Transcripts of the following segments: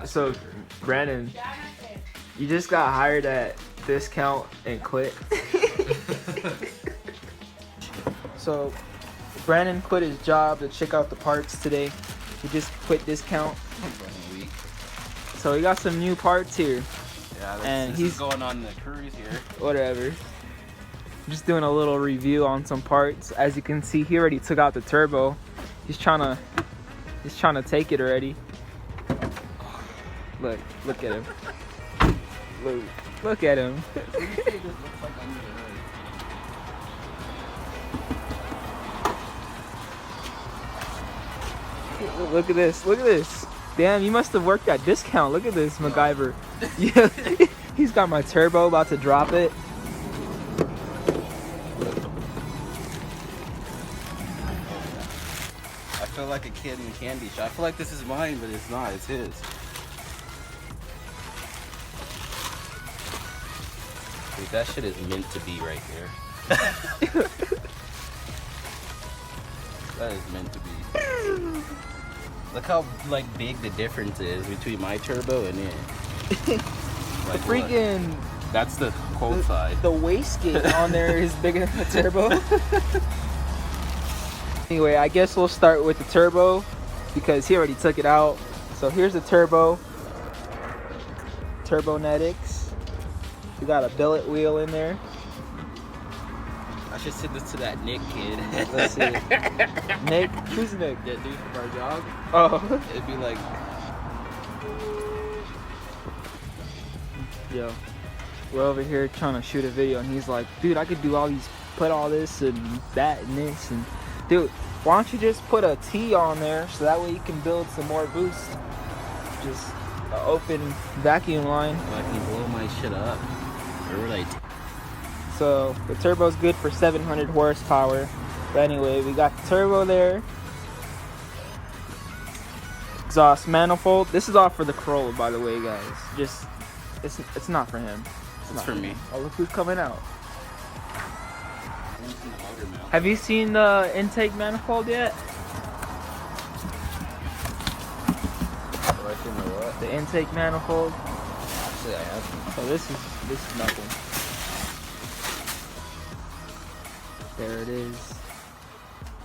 So, Brandon, you just got hired at Discount and quit. So, Brandon quit his job to check out the parts today. He just quit Discount. So he got some new parts here. Yeah, and he's going on the cruise here. Whatever. Just doing a little review on some parts. As you can see, he already took out the turbo. He's trying to take it already. Look at him. Look at him. Look at this. Look at this. Damn, you must have worked at Discount. Look at this, MacGyver. Yeah, he's got my turbo, about to drop it. I feel like a kid in a candy shop. I feel like this is mine, but it's not. It's his. Dude, that shit is meant to be right here. That is meant to be. Look how big the difference is between my turbo and it. Freaking. Look, that's the cold side. The wastegate on there is bigger than the turbo. Anyway, I guess we'll start with the turbo because he already took it out. So here's the turbo. Turbonetics. We got a billet wheel in there. I should send this to that Nick kid. Let's see. Nick? Who's Nick? That dude from our job. Oh. It'd be like... Yo. We're over here trying to shoot a video and he's like, dude, I could do all these, put all this and that and this. And dude, why don't you just put a T on there so that way you can build some more boost. Just an open vacuum line. So I can blow my shit up. Right. So the turbo's good for 700 horsepower. But anyway, we got the turbo there. Exhaust manifold. This is all for the Corolla, by the way, guys. Just it's not for him. It's for me. Oh, look who's coming out. Have you seen the intake manifold yet? Have I seen the what? The intake manifold. Actually, I haven't. So this is nothing. There it is.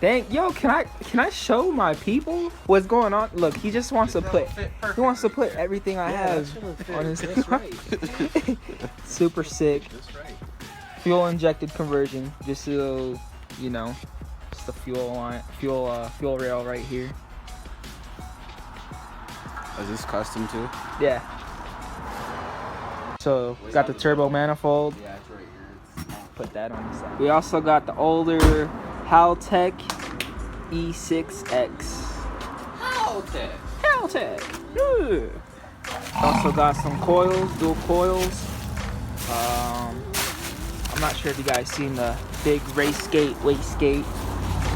Dang, yo, can I show my people what's going on? Look, he just wants to put everything I have on his. Right. Super sick. That's right. Fuel injected conversion, just so you know, just the fuel line, fuel rail right here. Is this custom too? Yeah. So got the turbo manifold. Yeah, it's right here. Put that on the side. We also got the older Haltech E6X. Haltech. Yeah. Also got some coils, dual coils. I'm not sure if you guys seen the big wastegate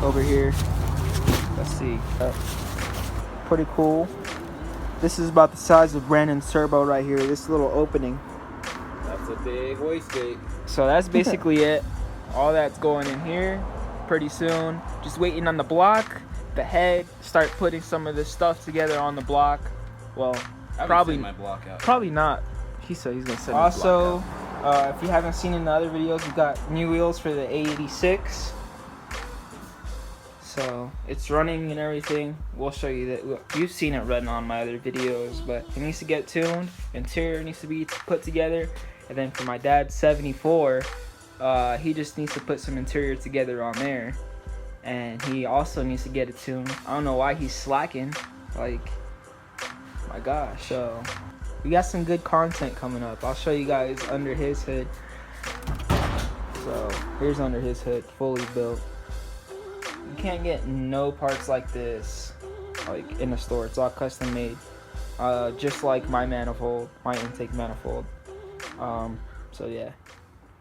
over here. Let's see. Pretty cool. This is about the size of Brandon's turbo right here. This little opening. That's a big wastegate. So that's basically it. All that's going in here pretty soon. Just waiting on the block, the head, start putting some of this stuff together on the block. Well, probably my block out. Probably not. He said he's gonna send his block out. If you haven't seen in the other videos, we got new wheels for the A86. So it's running and everything. We'll show you that. You've seen it run on my other videos, but it needs to get tuned. Interior needs to be put together. And then for my dad's 74, he just needs to put some interior together on there. And he also needs to get it tuned. I don't know why he's slacking. Like, my gosh. So we got some good content coming up. I'll show you guys under his hood. So here's under his hood, fully built. You can't get no parts like this like in the store. It's all custom made, just like my manifold, my intake manifold. So yeah.